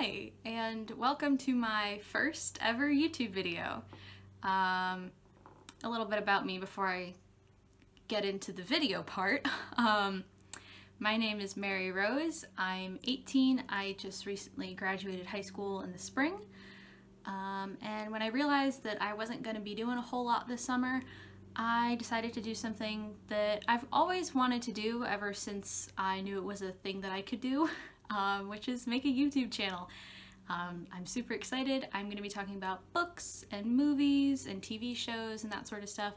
Hi, and welcome to my first ever YouTube video. A little bit about me before I get into the video part. My name is Mary Rose. I'm 18. I just recently graduated high school in the spring. And when I realized that I wasn't going to be doing a whole lot this summer, I decided to do something that I've always wanted to do ever since I knew it was a thing that I could do, which is make a YouTube channel. I'm super excited. I'm going to be talking about books and movies and TV shows and that sort of stuff.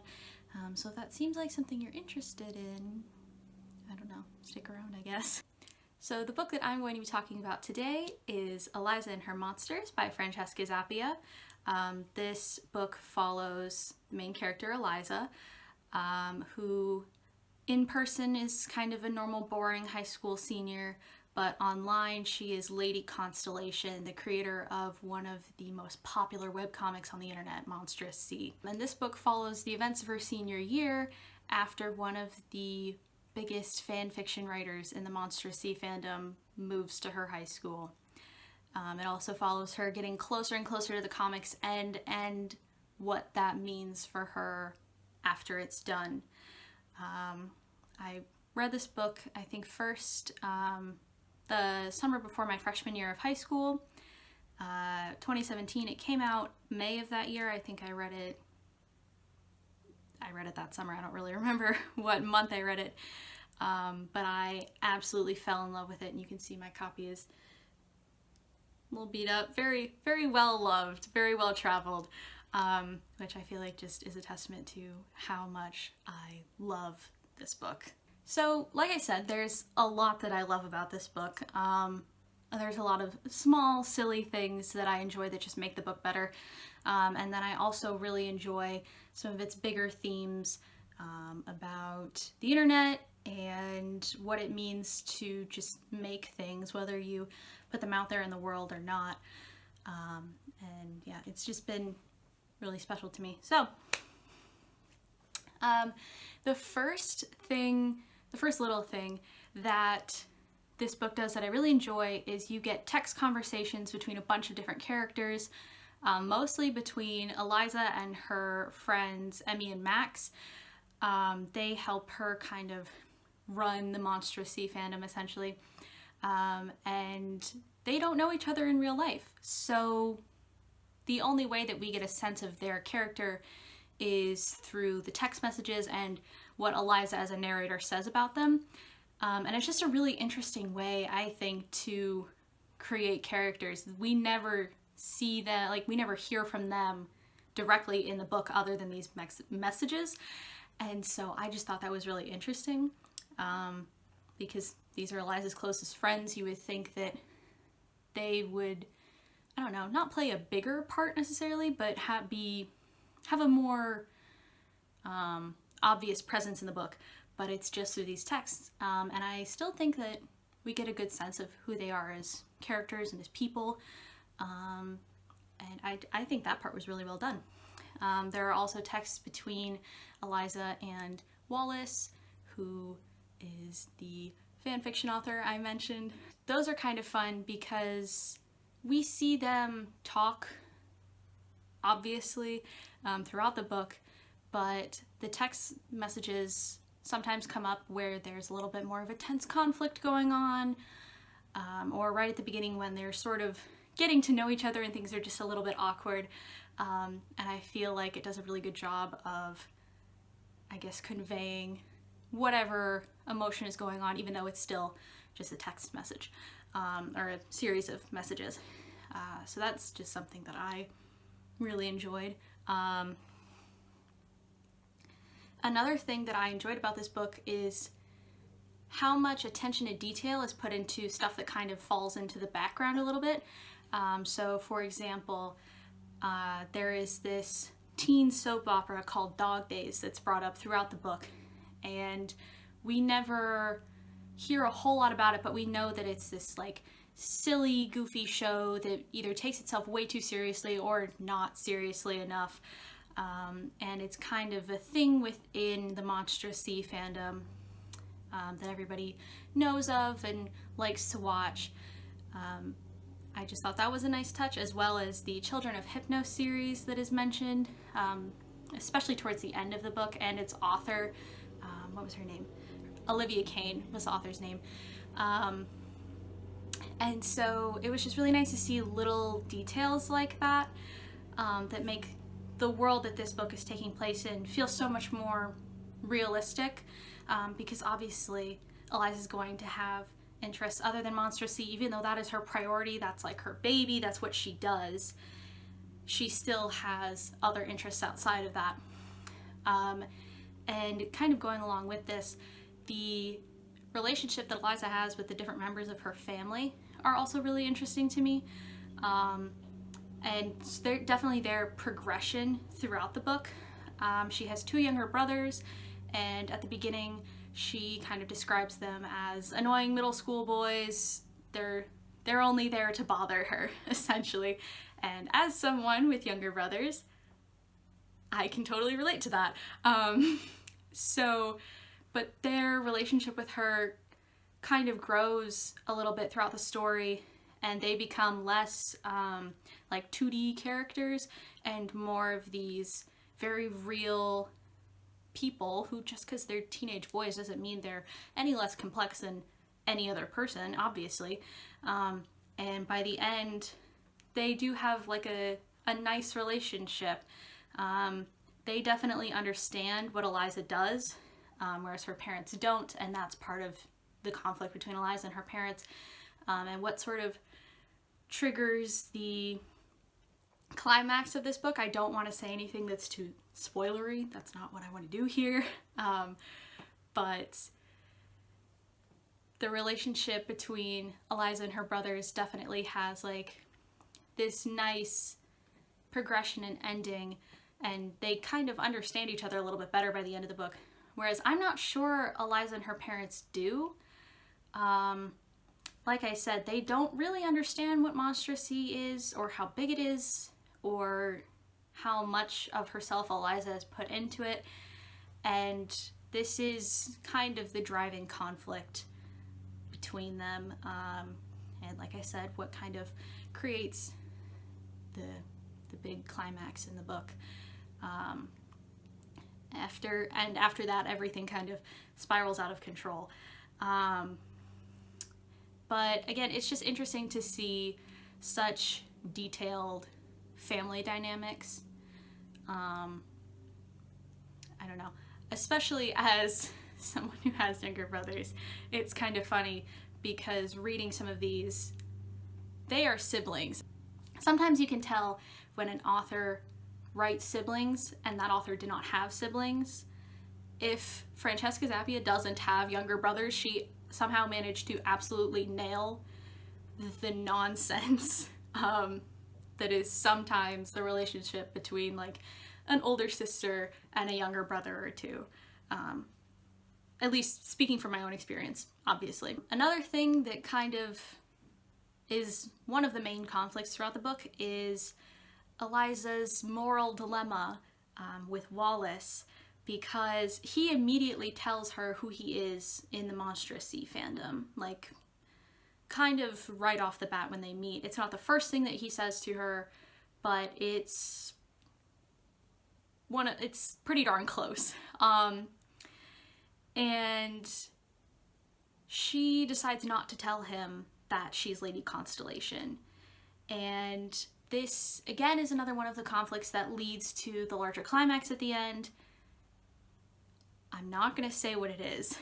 So if that seems like something you're interested in, I don't know, stick around, I guess. So the book that I'm going to be talking about today is Eliza and Her Monsters by Francesca Zappia. This book follows the main character, Eliza, who in person is kind of a normal, boring high school senior, but online she is Lady Constellation, the creator of one of the most popular webcomics on the internet, Monstrous Sea. And this book follows the events of her senior year after one of the biggest fan fiction writers in the Monstrous Sea fandom moves to her high school. It also follows her getting closer and closer to the comic's end and what that means for her after it's done. I read this book, I think, first the summer before my freshman year of high school. 2017, it came out May of that year. I think I read it that summer. I don't really remember what month I read it, but I absolutely fell in love with it, and you can see my copy is a little beat up, very, very well loved, very well traveled, which I feel like just is a testament to how much I love this book. So, like I said, there's a lot that I love about this book. There's a lot of small, silly things that I enjoy that just make the book better. And then I also really enjoy some of its bigger themes about the internet and what it means to just make things, whether you put them out there in the world or not. And yeah, it's just been really special to me. So, the first little thing that this book does that I really enjoy is you get text conversations between a bunch of different characters, mostly between Eliza and her friends Emmy and Max. They help her kind of run the Monstrous Sea fandom, essentially, and they don't know each other in real life, so the only way that we get a sense of their character is through the text messages and what Eliza as a narrator says about them. And it's just a really interesting way, I think, to create characters. We never see them, like, we never hear from them directly in the book other than these messages. And so I just thought that was really interesting, because these are Eliza's closest friends. You would think that they would, I don't know, not play a bigger part necessarily, but have a more obvious presence in the book, but it's just through these texts. And I still think that we get a good sense of who they are as characters and as people. And I think that part was really well done. There are also texts between Eliza and Wallace, who is the fanfiction author I mentioned. Those are kind of fun because we see them talk, obviously, throughout the book, but the text messages sometimes come up where there's a little bit more of a tense conflict going on, or right at the beginning when they're sort of getting to know each other and things are just a little bit awkward. And I feel like it does a really good job of, I guess, conveying whatever emotion is going on, even though it's still just a text message, or a series of messages. So that's just something that I really enjoyed. Another thing that I enjoyed about this book is how much attention to detail is put into stuff that kind of falls into the background a little bit. So for example, there is this teen soap opera called Dog Days that's brought up throughout the book, and we never hear a whole lot about it, but we know that it's this like silly, goofy show that either takes itself way too seriously or not seriously enough. And it's kind of a thing within the Monstrous Sea fandom that everybody knows of and likes to watch. I just thought that was a nice touch, as well as the Children of Hypno series that is mentioned, especially towards the end of the book, and its author, what was her name? Olivia Kane was the author's name. And so it was just really nice to see little details like that that make the world that this book is taking place in feel so much more realistic, because obviously Eliza's going to have interests other than Monstrous Sea. Even though that is her priority, that's like her baby, that's what she does, she still has other interests outside of that. And kind of going along with this, the relationship that Eliza has with the different members of her family are also really interesting to me. And they're definitely their progression throughout the book. She has 2 younger brothers, and at the beginning she kind of describes them as annoying middle school boys. They're only there to bother her, essentially. And as someone with younger brothers, I can totally relate to that. But their relationship with her kind of grows a little bit throughout the story, and they become less like 2D characters and more of these very real people who, just because they're teenage boys doesn't mean they're any less complex than any other person, obviously. And by the end, they do have like a nice relationship. They definitely understand what Eliza does, whereas her parents don't, and that's part of the conflict between Eliza and her parents, and what sort of triggers the climax of this book. I don't want to say anything that's too spoilery. That's not what I want to do here. But the relationship between Eliza and her brothers definitely has like this nice progression and ending, and they kind of understand each other a little bit better by the end of the book. Whereas I'm not sure Eliza and her parents do. Like I said, they don't really understand what Monstrous Sea is, or how big it is, or how much of herself Eliza has put into it. And this is kind of the driving conflict between them. And like I said, what kind of creates the big climax in the book. After that, everything kind of spirals out of control. But again, it's just interesting to see such detailed family dynamics. I don't know, especially as someone who has younger brothers, it's kind of funny because reading some of these, they are siblings. Sometimes you can tell when an author writes siblings and that author did not have siblings. If Francesca Zappia doesn't have younger brothers, she somehow managed to absolutely nail the nonsense that is sometimes the relationship between like an older sister and a younger brother or two. At least speaking from my own experience, obviously. Another thing that kind of is one of the main conflicts throughout the book is Eliza's moral dilemma with Wallace, because he immediately tells her who he is in the Monstrous Sea fandom, like kind of right off the bat when they meet. It's not the first thing that he says to her, but it's pretty darn close. And she decides not to tell him that she's Lady Constellation. And this, again, is another one of the conflicts that leads to the larger climax at the end. I'm not going to say what it is,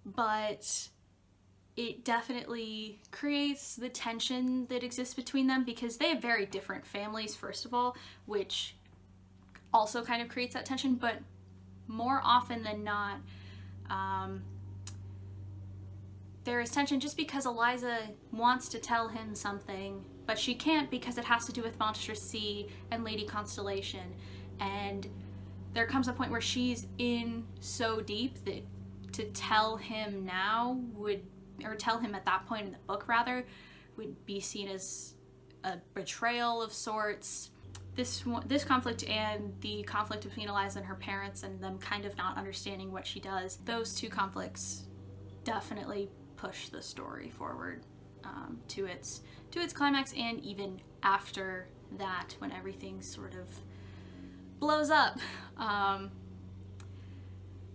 but it definitely creates the tension that exists between them, because they have very different families, first of all, which also kind of creates that tension. But more often than not, there is tension just because Eliza wants to tell him something, but she can't because it has to do with Monstrous Sea and Lady Constellation. And there comes a point where she's in so deep that to tell him now or tell him at that point in the book rather, would be seen as a betrayal of sorts. This conflict and the conflict between Eliza and her parents and them kind of not understanding what she does, those two conflicts definitely push the story forward to its climax, and even after that, when everything sort of blows up.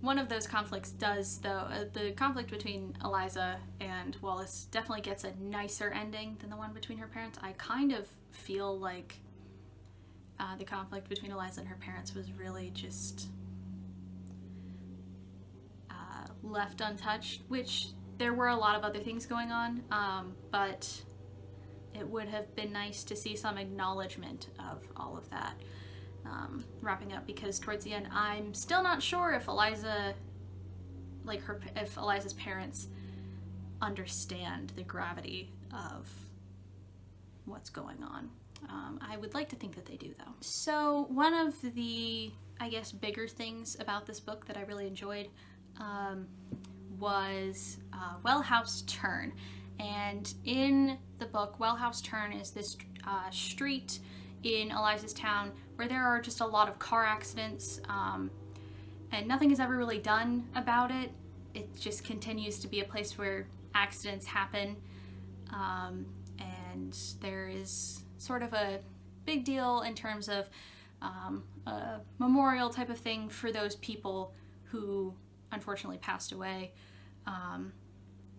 One of those conflicts does, though, the conflict between Eliza and Wallace definitely gets a nicer ending than the one between her parents. I kind of feel like the conflict between Eliza and her parents was really just left untouched, which there were a lot of other things going on, but it would have been nice to see some acknowledgement of all of that wrapping up, because towards the end I'm still not sure if Eliza, if Eliza's parents understand the gravity of what's going on. I would like to think that they do, though. So one of the, I guess, bigger things about this book that I really enjoyed was Well House Turn. And in the book, Well House Turn is this street in Eliza's town where there are just a lot of car accidents, and nothing is ever really done about it. It just continues to be a place where accidents happen, and there is sort of a big deal in terms of a memorial type of thing for those people who unfortunately passed away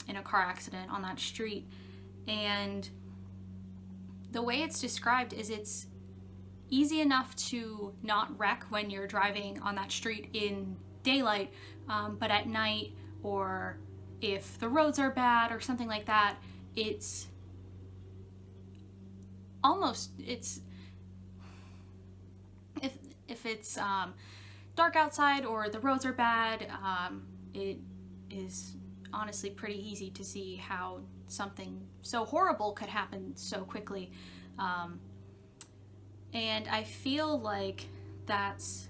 in a car accident on that street. And the way it's described is it's easy enough to not wreck when you're driving on that street in daylight, but at night, or if the roads are bad or something like that, it's almost, if it's dark outside or the roads are bad, it is honestly pretty easy to see how something so horrible could happen so quickly. And I feel like that's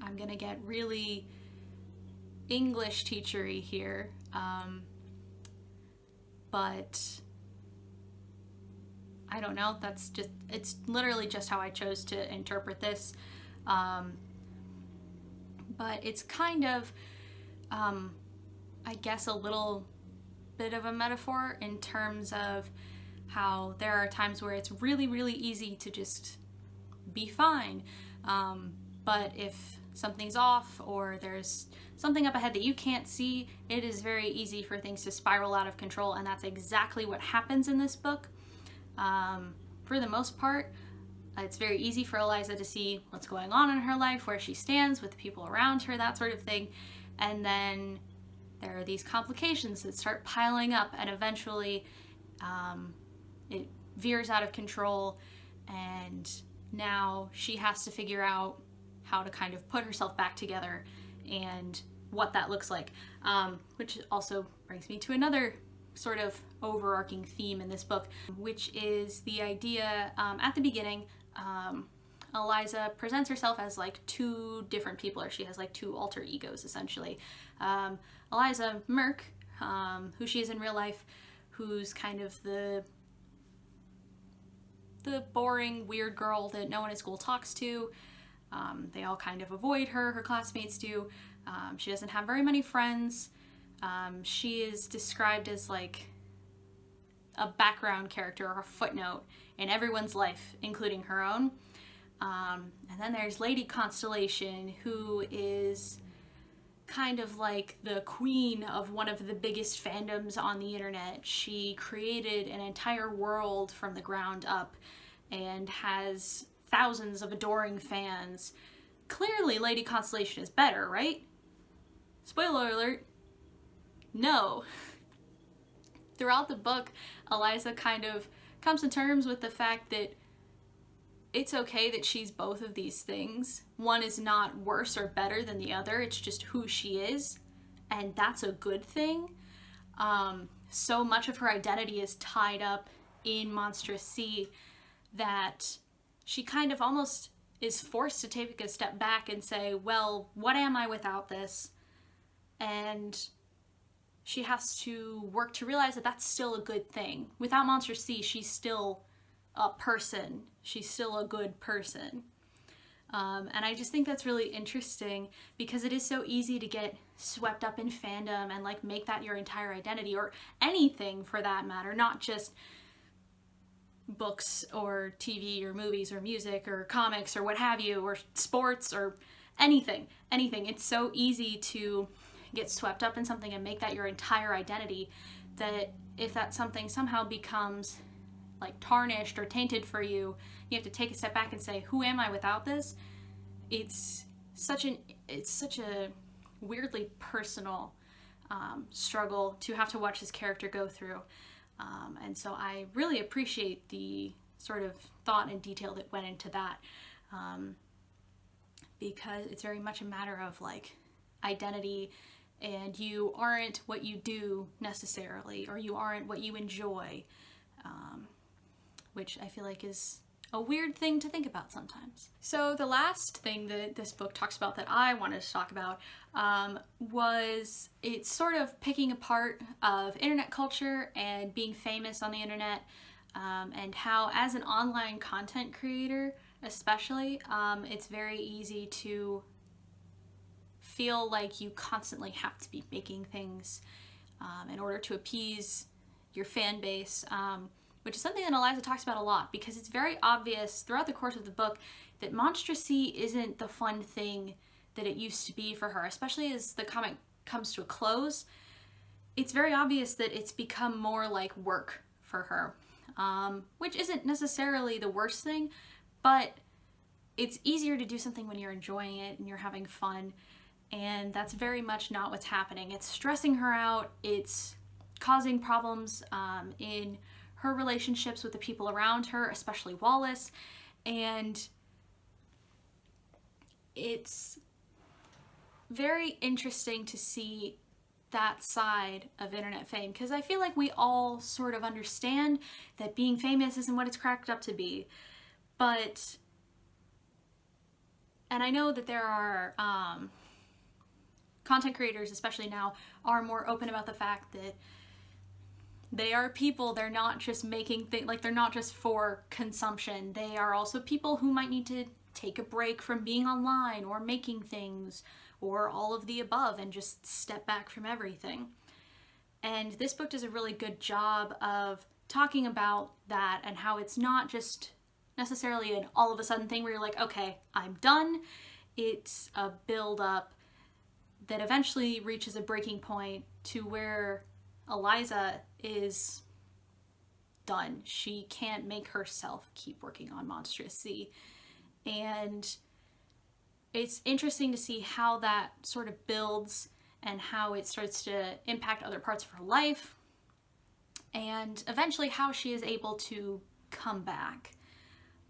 I'm gonna get really English teachery here, but I don't know, it's literally just how I chose to interpret this. But it's kind of, I guess, a little bit of a metaphor in terms of how there are times where it's really, really easy to just be fine. But if something's off or there's something up ahead that you can't see, it is very easy for things to spiral out of control, and that's exactly what happens in this book. For the most part, it's very easy for Eliza to see what's going on in her life, where she stands with the people around her, that sort of thing. And then there are these complications that start piling up, and eventually it veers out of control, and now she has to figure out how to kind of put herself back together and what that looks like. Which also brings me to another sort of overarching theme in this book, which is the idea, at the beginning, Eliza presents herself as like two different people, or she has like two alter egos, essentially. Eliza Merk, who she is in real life, who's kind of the boring, weird girl that no one at school talks to. They all kind of avoid her classmates do. She doesn't have very many friends. She is described as like a background character or a footnote in everyone's life, including her own. And then there's Lady Constellation, who is kind of like the queen of one of the biggest fandoms on the internet. She created an entire world from the ground up and has thousands of adoring fans. Clearly, Lady Constellation is better, right? Spoiler alert. No. Throughout the book, Eliza kind of comes to terms with the fact that it's okay that she's both of these things. One is not worse or better than the other, it's just who she is, and that's a good thing. So much of her identity is tied up in Monstrous Sea that she kind of almost is forced to take a step back and say, well, what am I without this? And she has to work to realize that that's still a good thing. Without Monstrous Sea, she's still a person. She's still a good person. And I just think that's really interesting because it is so easy to get swept up in fandom and like make that your entire identity, or anything for that matter, not just books or TV or movies or music or comics or what have you, or sports or anything. It's so easy to get swept up in something and make that your entire identity, that if that something somehow becomes like tarnished or tainted for you, you have to take a step back and say, who am I without this? It's such a weirdly personal struggle to have to watch this character go through. And so I really appreciate the sort of thought and detail that went into that, because it's very much a matter of like identity, and you aren't what you do necessarily, or you aren't what you enjoy, which I feel like is a weird thing to think about sometimes. So the last thing that this book talks about that I wanted to talk about was it's sort of picking apart of internet culture and being famous on the internet, and how as an online content creator especially, it's very easy to feel like you constantly have to be making things in order to appease your fan base, which is something that Eliza talks about a lot, because it's very obvious throughout the course of the book that Monstrosy isn't the fun thing that it used to be for her, especially as the comic comes to a close. It's very obvious that it's become more like work for her, which isn't necessarily the worst thing, but it's easier to do something when you're enjoying it and you're having fun, and that's very much not what's happening. It's stressing her out, it's causing problems in her relationships with the people around her, especially Wallace, and it's very interesting to see that side of internet fame, because I feel like we all sort of understand that being famous isn't what it's cracked up to be, but, and I know that there are content creators, especially now, are more open about the fact that they are people. They're not just making things, like they're not just for consumption. They are also people who might need to take a break from being online or making things or all of the above and just step back from everything. And this book does a really good job of talking about that and how it's not just necessarily an all of a sudden thing where you're like, okay, I'm done. It's a build up that eventually reaches a breaking point to where Eliza is done. She can't make herself keep working on Monstrosy. And it's interesting to see how that sort of builds and how it starts to impact other parts of her life, and eventually how she is able to come back.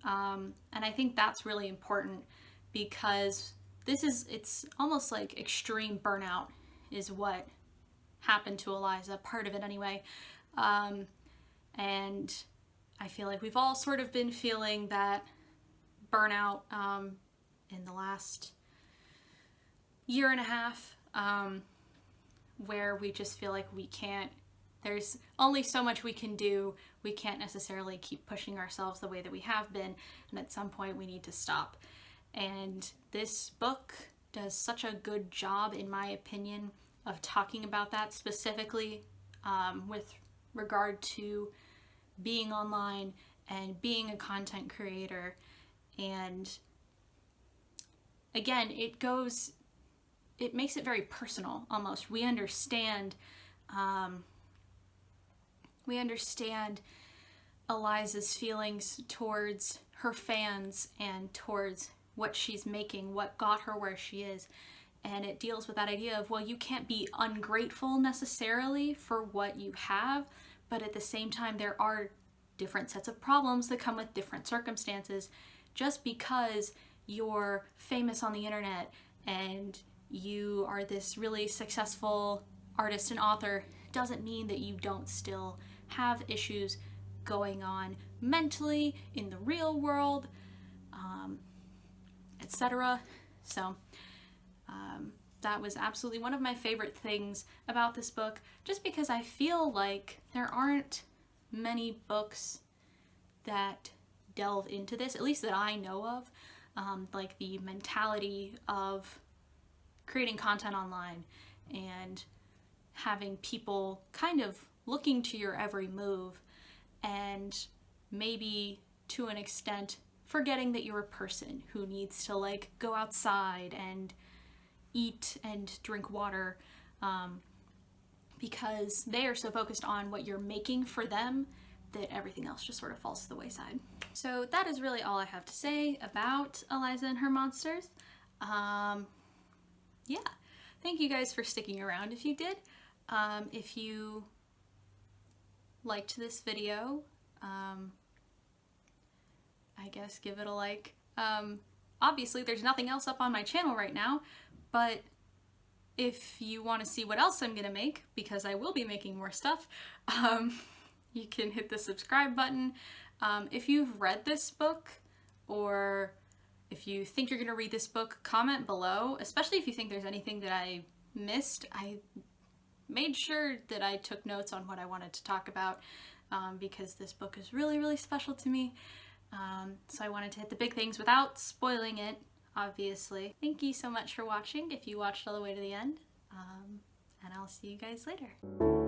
And I think that's really important, because it's almost like extreme burnout is what happened to Eliza, part of it anyway. And I feel like we've all sort of been feeling that burnout in the last year and a half, where we just feel like there's only so much we can do. We can't necessarily keep pushing ourselves the way that we have been, and at some point we need to stop. And this book does such a good job, in my opinion, of talking about that specifically, with regard to being online and being a content creator. And again, it makes it very personal almost. We understand Eliza's feelings towards her fans and towards what she's making, what got her where she is. And it deals with that idea of, well, you can't be ungrateful necessarily for what you have, but at the same time, there are different sets of problems that come with different circumstances. Just because you're famous on the internet and you are this really successful artist and author doesn't mean that you don't still have issues going on mentally in the real world, etc. So that was absolutely one of my favorite things about this book, just because I feel like there aren't many books that delve into this, at least that I know of. like the mentality of creating content online and having people kind of looking to your every move, and maybe to an extent forgetting that you're a person who needs to like go outside and eat and drink water, because they are so focused on what you're making for them that everything else just sort of falls to the wayside. So that is really all I have to say about Eliza and her monsters. Yeah, thank you guys for sticking around if you did. If you liked this video, I guess give it a like. Obviously there's nothing else up on my channel right now, but if you want to see what else I'm gonna make, because I will be making more stuff, you can hit the subscribe button. If you've read this book, or if you think you're gonna read this book, comment below, especially if you think there's anything that I missed. I made sure that I took notes on what I wanted to talk about, because this book is really, really special to me. So I wanted to hit the big things without spoiling it, obviously. Thank you so much for watching, if you watched all the way to the end, and I'll see you guys later.